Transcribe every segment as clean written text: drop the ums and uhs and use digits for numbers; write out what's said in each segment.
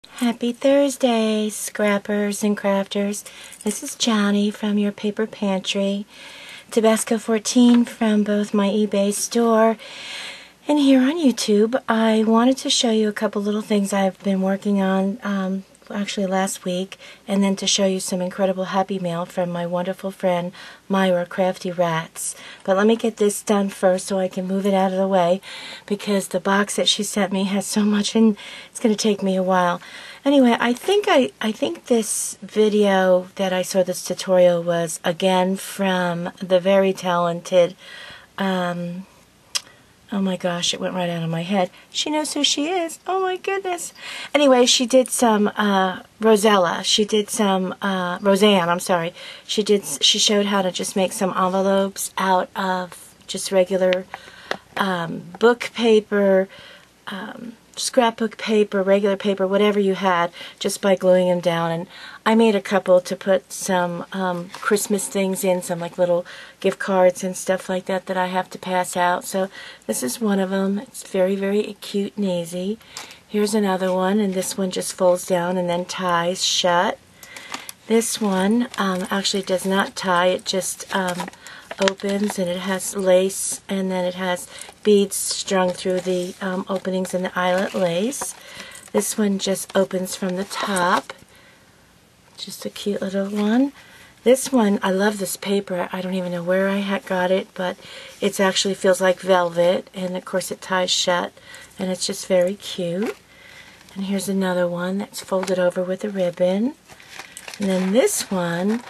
Happy Thursday, scrappers and crafters. This is Jonnie from your paper pantry. Tabasco 14 from both my eBay store and here on YouTube. I wanted to show you a couple little things I've been working on actually last week, and then to show you some incredible happy mail from my wonderful friend Myra, Craftyrats. But let me get this done first so I can move it out of the way, because the box that she sent me has so much and it's going to take me a while. Anyway, I think this video that I saw, this tutorial, was again from the very talented oh my gosh, it went right out of my head. She knows who she is. Oh my goodness. Anyway, she did some Rosanne, I'm sorry. She showed how to just make some envelopes out of just regular book paper, scrapbook paper, regular paper, whatever you had, just by gluing them down. And I made a couple to put some Christmas things in, some like little gift cards and stuff like that that I have to pass out. So this is one of them. It's very, very cute and easy. Here's another one, and this one just folds down and then ties shut. This one actually does not tie, it just opens, and it has lace, and then it has beads strung through the openings in the eyelet lace. This one just opens from the top. Just a cute little one. This one, I love this paper. I don't even know where I got it, but it actually feels like velvet, and of course it ties shut, and it's just very cute. And here's another one that's folded over with a ribbon. And then this one,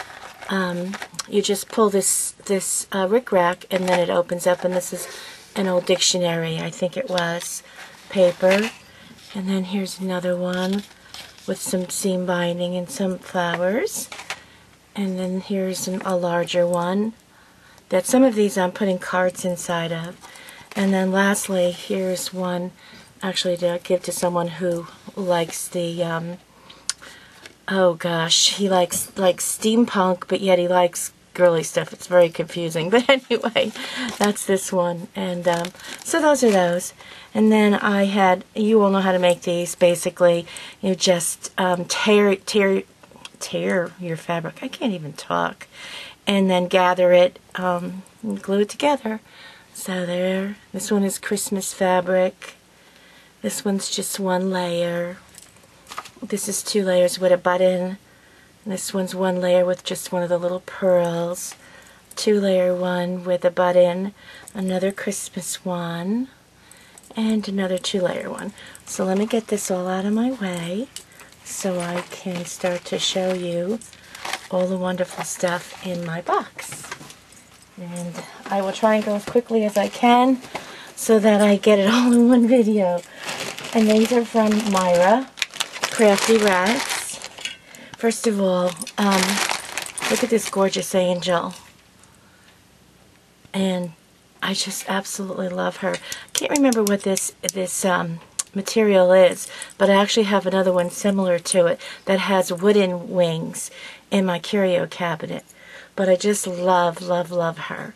you just pull this rickrack, and then it opens up, and this is an old dictionary, I think it was, paper. And then here's another one with some seam binding and some flowers. And then here's a larger one that some of these I'm putting cards inside of. And then lastly, here's one actually to give to someone who likes the oh gosh, he likes steampunk, but yet he likes girly stuff. It's very confusing. But anyway, that's this one. And so those are those. And then I had, you all know how to make these. Basically, you just tear your fabric. I can't even talk. And then gather it, and glue it together. So there. This one is Christmas fabric. This one's just one layer. This is 2 layers with a button. And this one's 1 layer with just one of the little pearls. 2-layer one with a button. Another Christmas one. And another 2-layer one. So let me get this all out of my way so I can start to show you all the wonderful stuff in my box. And I will try and go as quickly as I can so that I get it all in one video. And these are from Myra, Craftyrats. First of all, look at this gorgeous angel. And I just absolutely love her. I can't remember what this material is, but I actually have another one similar to it that has wooden wings in my curio cabinet. But I just love, love, love her.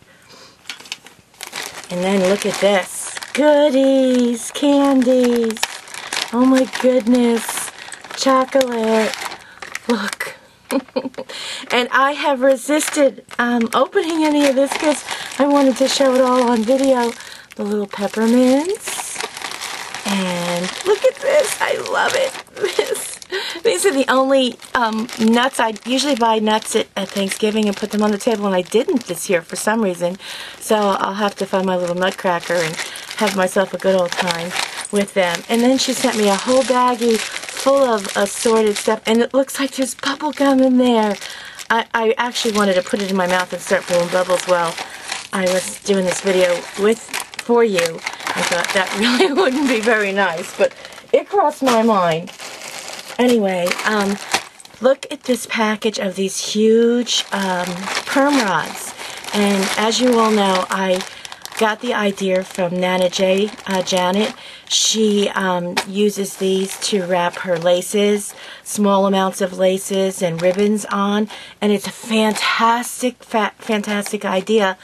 And then look at this. Goodies, candies. Oh my goodness. Chocolate. Look. And I have resisted opening any of this because I wanted to show it all on video. The little peppermints. And look at this. I love it. These are the only nuts. I usually buy nuts at Thanksgiving and put them on the table, and I didn't this year for some reason. So I'll have to find my little nutcracker and have myself a good old time with them. And then she sent me a whole baggie full of assorted stuff, and it looks like there's bubble gum in there. I actually wanted to put it in my mouth and start blowing bubbles while I was doing this video for you. I thought that really wouldn't be very nice, but it crossed my mind. Anyway, look at this package of these huge perm rods. And as you all know, I got the idea from Nana J, Janet. She uses these to wrap her laces, small amounts of laces and ribbons on, and it's a fantastic idea.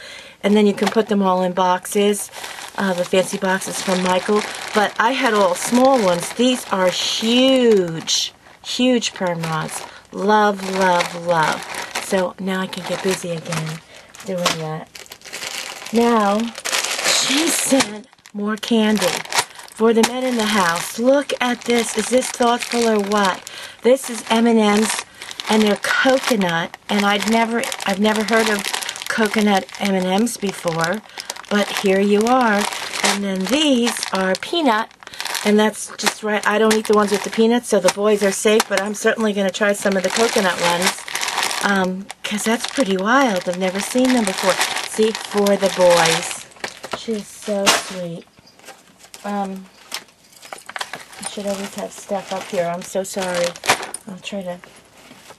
and then you can put them all in boxes, the fancy boxes from Michael. But I had all small ones. These are huge, huge perm rods. Love, love, love. So now I can get busy again doing that. Now, she sent more candy for the men in the house. Look at this. Is this thoughtful or what? This is M&M's, and they're coconut, and I've never heard of coconut M&M's before, but here you are. And then these are peanut, and that's just right. I don't eat the ones with the peanuts, so the boys are safe, but I'm certainly going to try some of the coconut ones, because that's pretty wild. I've never seen them before. See, for the boys. She's so sweet. I should always have stuff up here. I'm so sorry. I'll try to...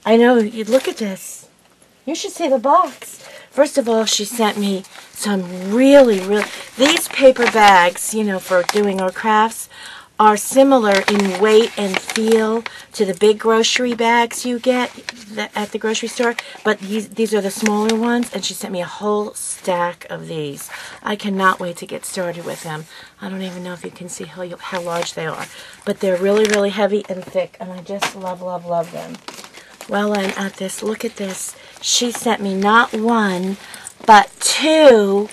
I know, you look at this. You should see the box. First of all, she sent me some really... These paper bags, you know, for doing our crafts, are similar in weight and feel to the big grocery bags you get at the grocery store, but these are the smaller ones, and she sent me a whole stack of these. I cannot wait to get started with them. I don't even know if you can see how large they are, but they're really, really heavy and thick, and I just love, love, love them. While I'm at this, look at this. She sent me not one, but two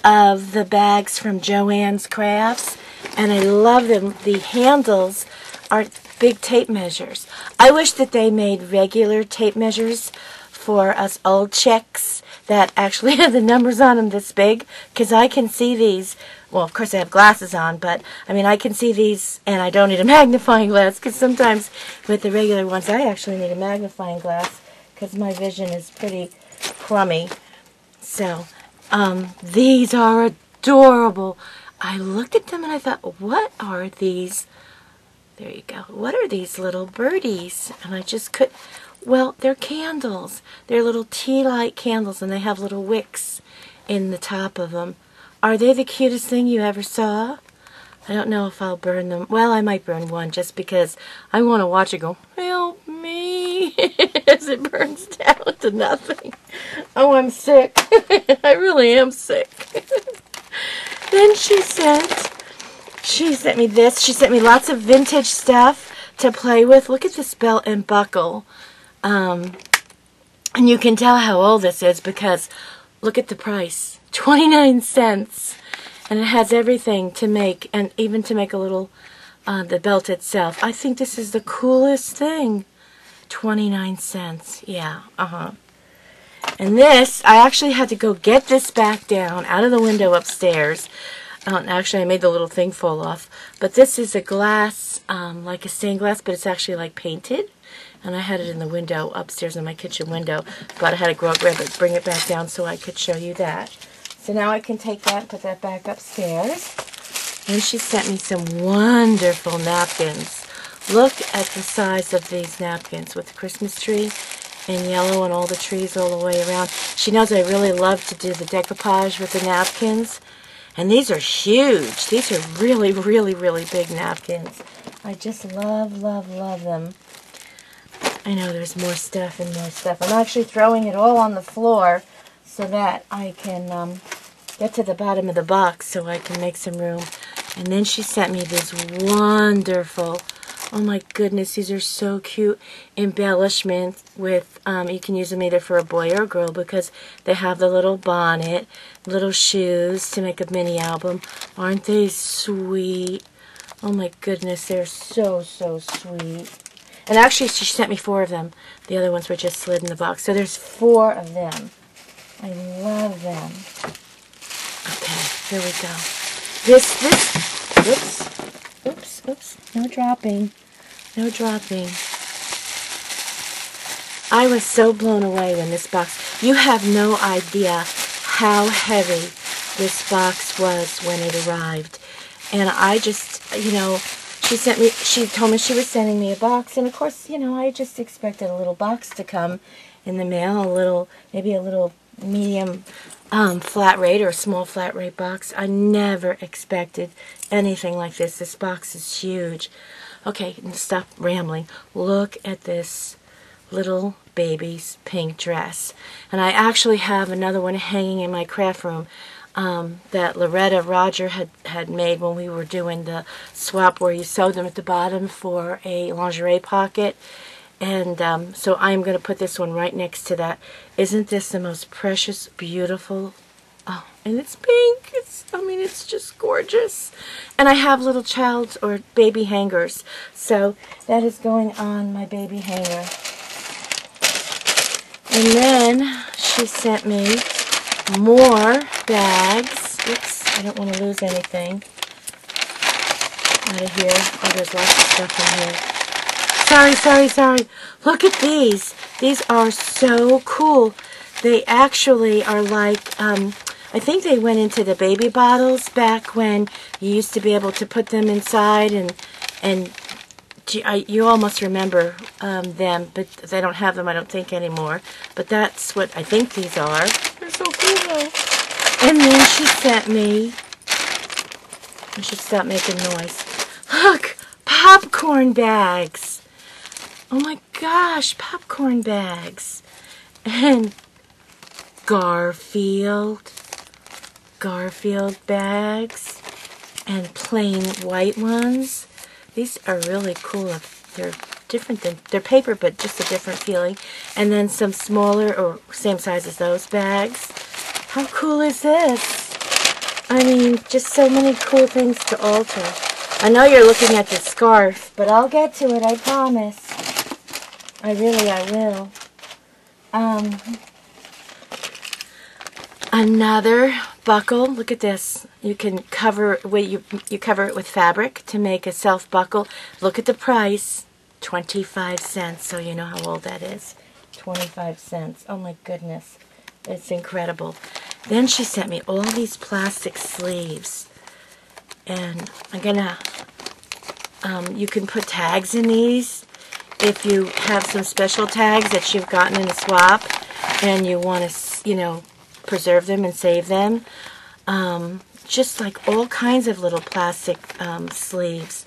of the bags from Joann's Crafts, and I love them. The handles are big tape measures. I wish that they made regular tape measures for us old chicks that actually have the numbers on them this big, because I can see these. Well, of course I have glasses on, but I mean I can see these, and I don't need a magnifying glass, because sometimes with the regular ones I actually need a magnifying glass because my vision is pretty crummy. So these are adorable. I looked at them and I thought, what are these? There you go. What are these little birdies? And I just could... Well, they're candles. They're little tea light candles, and they have little wicks in the top of them. Are they the cutest thing you ever saw? I don't know if I'll burn them. Well, I might burn one just because I want to watch it go, help me, as it burns down to nothing. Oh, I'm sick. I really am sick. Then she sent me this. She sent me lots of vintage stuff to play with. Look at this belt and buckle. And you can tell how old this is because look at the price. 29 cents. And it has everything to make, and even to make a little, the belt itself. I think this is the coolest thing. 29 cents. Yeah, And this, I actually had to go get this back down out of the window upstairs. Actually, I made the little thing fall off. But this is a glass, like a stained glass, but it's actually like painted. And I had it in the window upstairs in my kitchen window. But I had to grab it, bring it back down so I could show you that. So now I can take that and put that back upstairs. And she sent me some wonderful napkins. Look at the size of these napkins with the Christmas tree in yellow and all the trees all the way around. She knows I really love to do the decoupage with the napkins. And these are huge. These are really, really, really big napkins. I just love, love, love them. I know there's more stuff and more stuff. I'm actually throwing it all on the floor so that I can get to the bottom of the box so I can make some room. And then she sent me these wonderful, oh my goodness, these are so cute, embellishments with, you can use them either for a boy or a girl because they have the little bonnet, little shoes to make a mini album. Aren't they sweet? Oh my goodness, they're so, so sweet. And actually, she sent me 4 of them. The other ones were just slid in the box. So there's 4 of them. I love them. Okay, here we go. Oops, no dropping. No dropping. I was so blown away when this box, you have no idea how heavy this box was when it arrived. And I just, you know, she told me she was sending me a box, and of course, you know, I just expected a little box to come in the mail, maybe a little medium flat rate or a small flat rate box. I never expected anything like this. This box is huge. Okay, stop rambling. Look at this little baby's pink dress. And I actually have another one hanging in my craft room that Loretta Roger had made when we were doing the swap where you sew them at the bottom for a lingerie pocket. And so I'm going to put this one right next to that. Isn't this the most precious, beautiful? Oh, and it's pink. I mean, it's just gorgeous. And I have little child or baby hangers. So that is going on my baby hanger. And then she sent me more bags. Oops, I don't want to lose anything out of here. Oh, there's lots of stuff in here. Sorry. Look at these. These are so cool. They actually are like, I think they went into the baby bottles back when you used to be able to put them inside, and you almost remember them, but they don't have them, I don't think, anymore. But that's what I think these are. They're so cool, though. And then she sent me, I should stop making noise. Look, popcorn bags. Oh my gosh, popcorn bags. And Garfield bags, and plain white ones. These are really cool. They're different than, they're paper, but just a different feeling. And then some smaller or same size as those bags. How cool is this? I mean, just so many cool things to alter. I know you're looking at the scarf, but I'll get to it, I promise. I will. Another buckle. Look at this. You can cover you cover it with fabric to make a self buckle. Look at the price, 25 cents. So you know how old that is. 25 cents. Oh my goodness, it's incredible. Then she sent me all these plastic sleeves, and I'm gonna. You can put tags in these if you have some special tags that you've gotten in a swap, and you want to, you know, preserve them and save them. Just like all kinds of little plastic sleeves.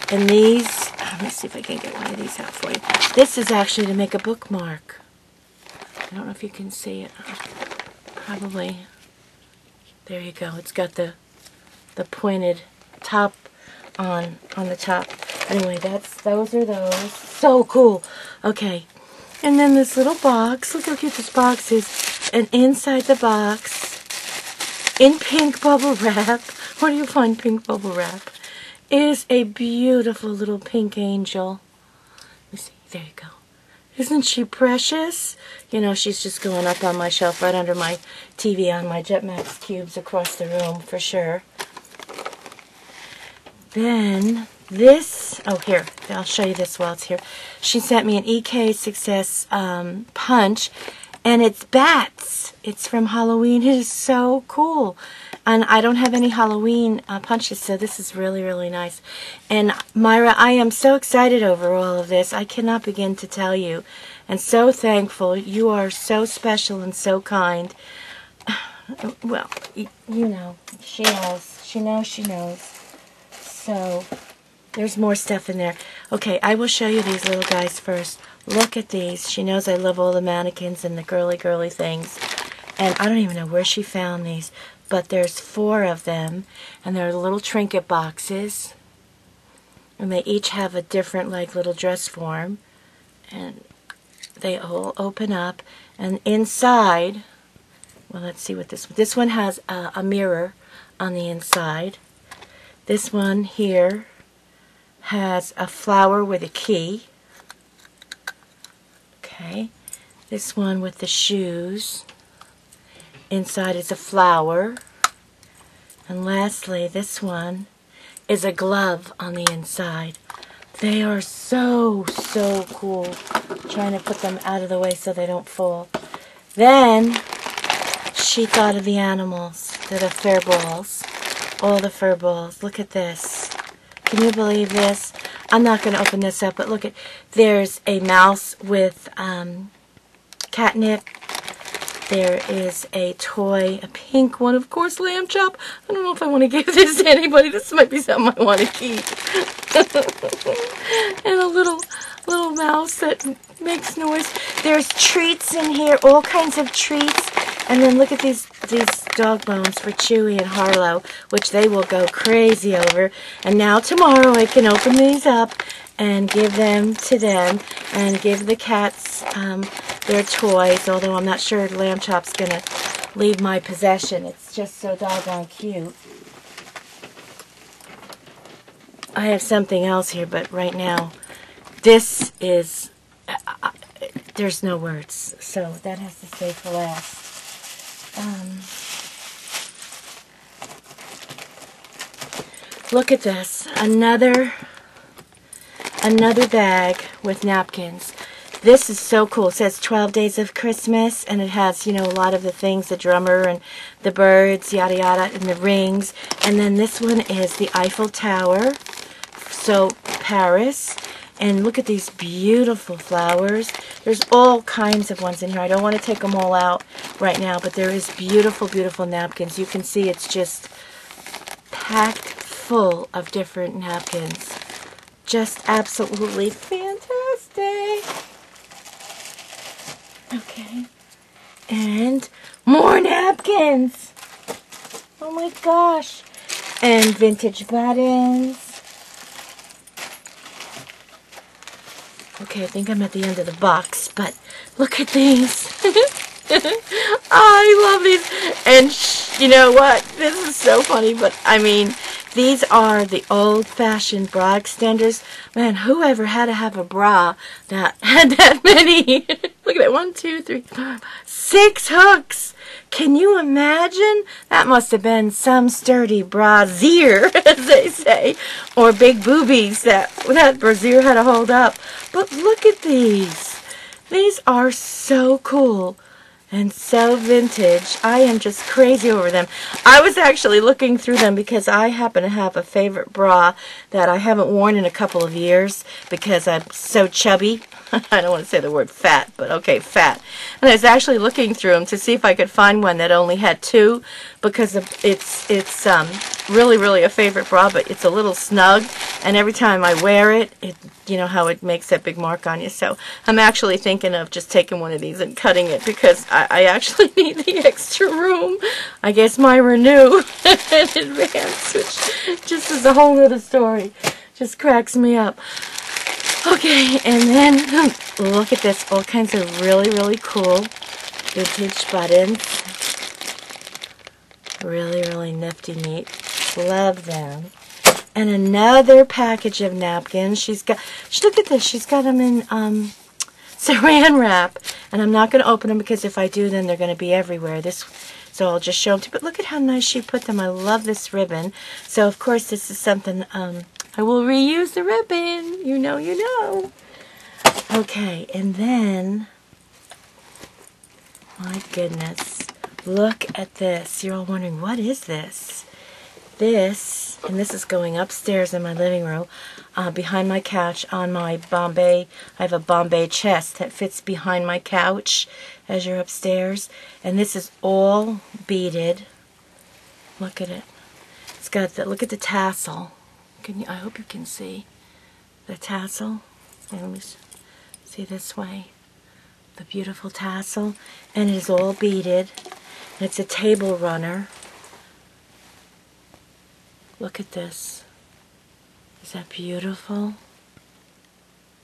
And these, let me see if I can get one of these out for you. This is actually to make a bookmark. I don't know if you can see it. Probably. There you go. It's got the pointed top on the top. Anyway, those are those. So cool. Okay. And then this little box. Look how cute this box is. And inside the box, in pink bubble wrap, where do you find pink bubble wrap, is a beautiful little pink angel. Let me see. There you go. Isn't she precious? You know, she's just going up on my shelf right under my TV on my Jetmax cubes across the room for sure. Then this, oh here, I'll show you this while it's here. She sent me an EK Success punch. And it's bats. It's from Halloween. It is so cool. And I don't have any Halloween punches, so this is really, really nice. And Myra, I am so excited over all of this. I cannot begin to tell you. And so thankful. You are so special and so kind. Well, you know, she knows. She knows. So, there's more stuff in there. Okay, I will show you these little guys first. Look at these. She knows I love all the mannequins and the girly things. And I don't even know where she found these. But there's 4 of them. And they're little trinket boxes. And they each have a different, like, little dress form. And they all open up. And inside, well, let's see what this one has a mirror on the inside. This one here has a flower with a key. Okay, this one with the shoes. Inside is a flower. And lastly, this one is a glove on the inside. They are so cool. I'm trying to put them out of the way so they don't fall. Then, she thought of the animals. They're the fur balls. All the fur balls. Look at this. Can you believe this? I'm not going to open this up, but look at, there's a mouse with catnip. There is a toy, a pink one, of course, lamb chop. I don't know if I want to give this to anybody. This might be something I want to keep. And a little mouse that makes noise. There's treats in here, all kinds of treats. And then look at these dog bones for Chewy and Harlow, which they will go crazy over. And now tomorrow I can open these up and give them to them and give the cats their toys, although I'm not sure Lamb Chop's going to leave my possession. It's just so doggone cute. I have something else here, but right now, this is, there's no words, so that has to stay for last. Look at this, another bag with napkins. This is so cool. It says 12 Days of Christmas, and it has, you know, a lot of the things, the drummer and the birds, yada yada, and the rings. And then this one is the Eiffel Tower, so Paris. And look at these beautiful flowers. There's all kinds of ones in here. I don't want to take them all out right now, but there is beautiful, beautiful napkins. You can see it's just packed full of different napkins. Just absolutely fantastic. Okay. And more napkins. Oh my gosh. And vintage buttons. Okay, I think I'm at the end of the box, but look at these. Oh, I love these. And you know what? This is so funny, but I mean, these are the old-fashioned bra extenders. Man, whoever had to have a bra that had that many? Look at that. 1, 2, 3, 4, 6 hooks. Can you imagine? That must have been some sturdy brassiere, as they say, or big boobies that brassiere had to hold up. But look at these. These are so cool and so vintage. I am just crazy over them. I was actually looking through them because I happen to have a favorite bra that I haven't worn in a couple of years because I'm so chubby. I don't want to say the word fat, but okay, fat. And I was actually looking through them to see if I could find one that only had 2 because it's really, really a favorite bra, but it's a little snug, and every time I wear it, you know how it makes that big mark on you. So I'm actually thinking of just taking one of these and cutting it because I actually need the extra room. I guess Myra knew in advance, which just is a whole other story. Just cracks me up. Okay, and then look at this. All kinds of really, really cool vintage buttons. Really, really nifty neat. Love them. And another package of napkins. Look at this. She's got them in saran wrap. And I'm not going to open them because if I do, then they're going to be everywhere. So I'll just show them to you. But look at how nice she put them. I love this ribbon. So, of course, this is something I will reuse the ribbon. You know, you know. Okay, and then, my goodness, look at this. You're all wondering, what is this? This, and this is going upstairs in my living room, behind my couch on my Bombay. I have a Bombay chest that fits behind my couch as you're upstairs. And this is all beaded. Look at it. It's got the, look at the tassel. I hope you can see the tassel. Let me see this way. The beautiful tassel. And it is all beaded. And it's a table runner. Look at this. Is that beautiful?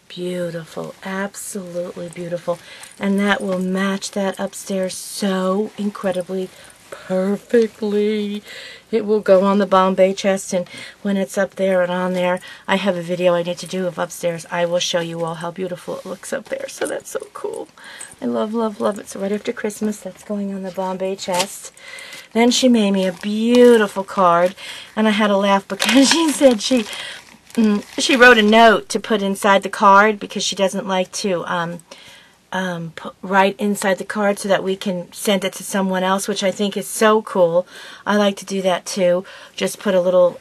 Beautiful. Absolutely beautiful. And that will match that upstairs so incredibly perfectly. It will go on the Bombay chest, and when it's up there and on there, I have a video I need to do of upstairs. I will show you all how beautiful it looks up there. So that's so cool. I love, love, love it. So right after Christmas, that's going on the Bombay chest. Then she made me a beautiful card, and I had to laugh because she said she wrote a note to put inside the card because she doesn't like to write inside the card so that we can send it to someone else, which I think is so cool. I like to do that too. Just put a little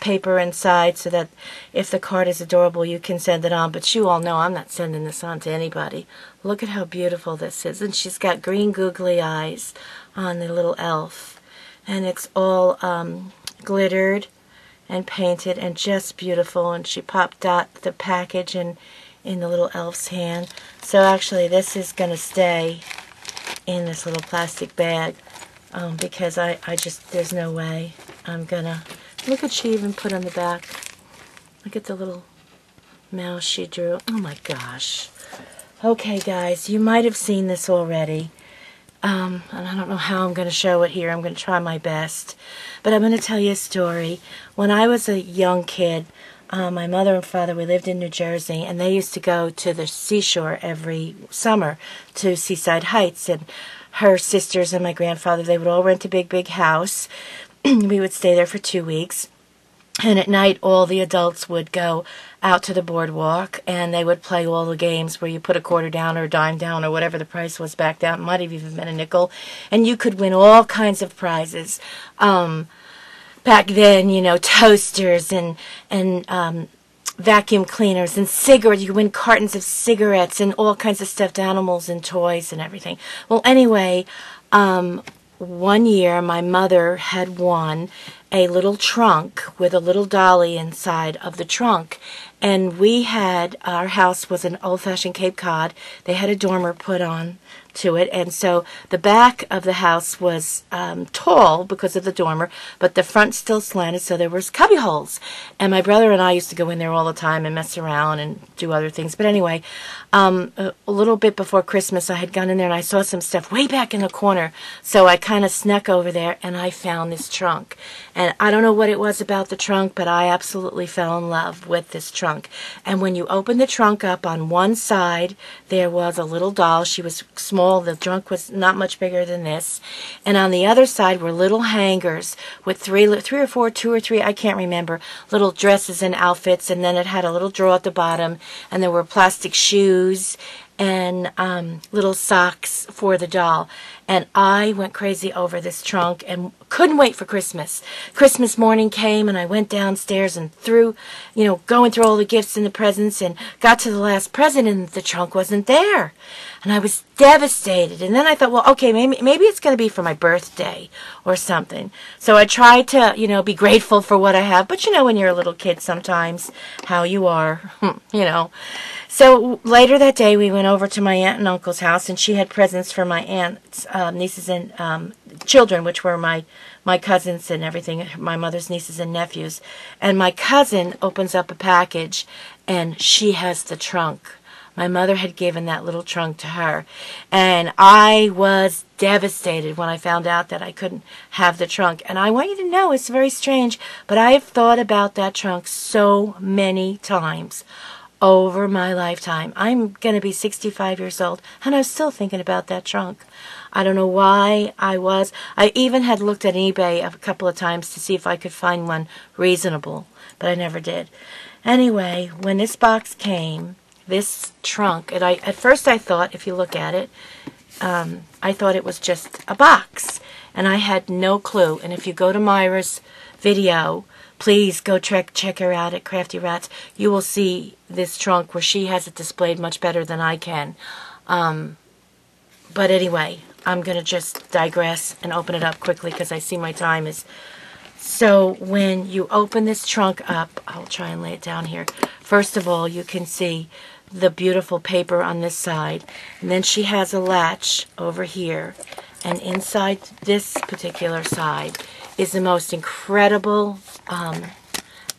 paper inside so that if the card is adorable, you can send it on. But you all know I'm not sending this on to anybody. Look at how beautiful this is. And she's got green googly eyes on the little elf. And it's all glittered and painted and just beautiful. And she popped out the package, and in the little elf's hand. So actually this is going to stay in this little plastic bag because I just, there's no way I'm going to, look what she even put on the back. Look at the little mouse she drew. Oh my gosh. Okay guys, you might have seen this already. And I don't know how I'm going to show it here. I'm going to try my best. But I'm going to tell you a story. When I was a young kid, my mother and father, we lived in New Jersey, and they used to go to the seashore every summer to Seaside Heights. And her sisters and my grandfather, they would all rent a big, big house. We would stay there for 2 weeks. And at night, all the adults would go out to the boardwalk, and they would play all the games where you put a quarter down or a dime down or whatever the price was back then. It might have even been a nickel. And you could win all kinds of prizes. Back then, you know, toasters and vacuum cleaners and cigarettes. You could win cartons of cigarettes and all kinds of stuffed animals and toys and everything. Well, anyway, one year my mother had won a little trunk with a little dolly inside of the trunk. And we had, our house was an old-fashioned Cape Cod. They had a dormer put on to it, and so the back of the house was tall because of the dormer, but the front still slanted, so there was cubby holes. And my brother and I used to go in there all the time and mess around and do other things. But anyway, a little bit before Christmas, I had gone in there and I saw some stuff way back in the corner, so I kind of snuck over there and I found this trunk. And I don't know what it was about the trunk, but I absolutely fell in love with this trunk. And when you open the trunk up, on one side there was a little doll. She was small. The trunk was not much bigger than this. And on the other side were little hangers with two or three, I can't remember, little dresses and outfits. And then it had a little drawer at the bottom. And there were plastic shoes and little socks for the doll. And I went crazy over this trunk and couldn't wait for Christmas. Christmas morning came and I went downstairs and going through all the gifts and the presents, and got to the last present and the trunk wasn't there. And I was devastated. And then I thought, well, okay, maybe it's going to be for my birthday or something. So I tried to, be grateful for what I have. But when you're a little kid sometimes, how you are, So later that day, we went over to my aunt and uncle's house, and she had presents for my aunt's nieces and children, which were my cousins and everything, my mother's nieces and nephews. And my cousin opens up a package, and she has the trunk. My mother had given that little trunk to her. And I was devastated when I found out that I couldn't have the trunk. And I want you to know, it's very strange, but I have thought about that trunk so many times over my lifetime. I'm going to be 65 years old, and I'm still thinking about that trunk. I don't know why I even had looked at eBay a couple of times to see if I could find one reasonable, but I never did. Anyway, when this box came, this trunk, and at first I thought, if you look at it, I thought it was just a box, and I had no clue. And if you go to Myra's video, please go check her out at Craftyrats. You will see this trunk where she has it displayed much better than I can. But anyway, I'm going to just digress and open it up quickly because I see my time is... So when you open this trunk up, I'll try and lay it down here. First of all, you can see the beautiful paper on this side. And then she has a latch over here. And inside this particular side is the most incredible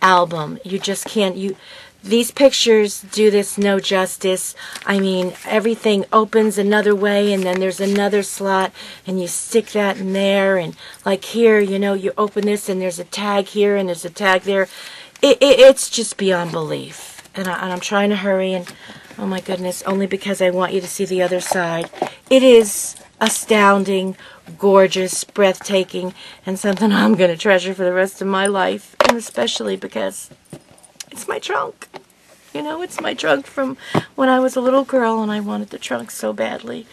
album. You just can't... These pictures do this no justice. I mean, everything opens another way, and then there's another slot, and you stick that in there, and like here, you open this, and there's a tag here, and there's a tag there. It's just beyond belief. And I'm trying to hurry, and oh my goodness, only because I want you to see the other side. It is astounding, gorgeous, breathtaking, and something I'm going to treasure for the rest of my life, and especially because it's my trunk. It's my trunk from when I was a little girl and I wanted the trunk so badly.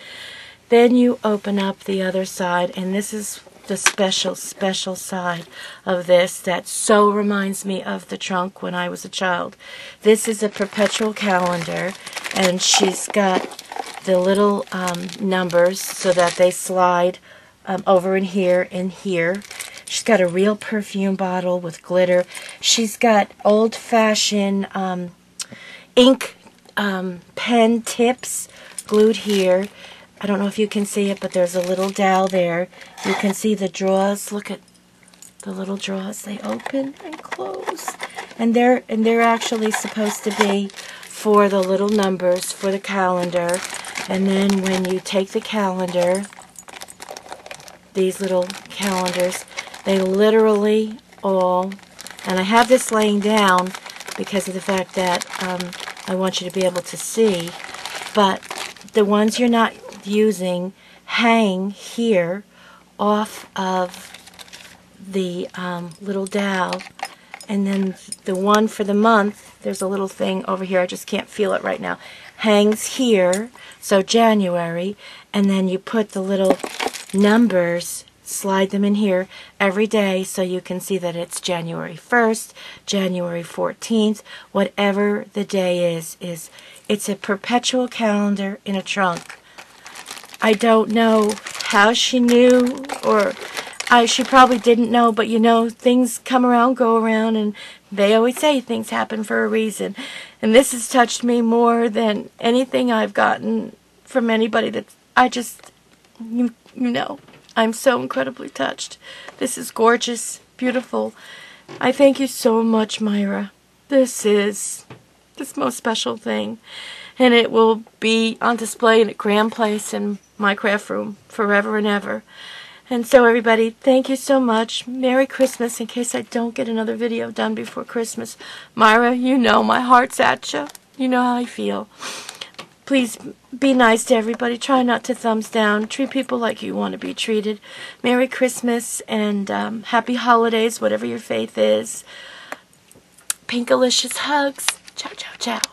Then you open up the other side, and this is the special, special side of this that so reminds me of the trunk when I was a child. This is a perpetual calendar, and she's got the little numbers so that they slide over in here and here. She's got a real perfume bottle with glitter. She's got old-fashioned ink pen tips glued here. I don't know if you can see it, but there's a little dowel there. You can see the drawers. Look at the little drawers. They open and close. And they're actually supposed to be for the little numbers for the calendar. And then when you take the calendar, these little calendars, they literally all, and I have this laying down because of the fact that I want you to be able to see, but the ones you're not using hang here off of the little dowel, and then the one for the month, there's a little thing over here, I just can't feel it right now, hangs here, so January, and then you put the little numbers, slide them in here every day so you can see that it's January 1st, January 14th, whatever the day is. It's a perpetual calendar in a trunk. I don't know how she knew, or she probably didn't know, but you know, things come around, go around, and they always say things happen for a reason. And this has touched me more than anything I've gotten from anybody that I just, you know, I'm so incredibly touched. This is gorgeous, beautiful. I thank you so much, Myra. This is this most special thing. And it will be on display in a grand place in my craft room forever and ever. And so everybody, thank you so much. Merry Christmas, in case I don't get another video done before Christmas. Myra, you know my heart's at you. You know how I feel. Please be nice to everybody. Try not to thumbs down. Treat people like you want to be treated. Merry Christmas and Happy Holidays, whatever your faith is. Pinkalicious hugs. Ciao, ciao, ciao.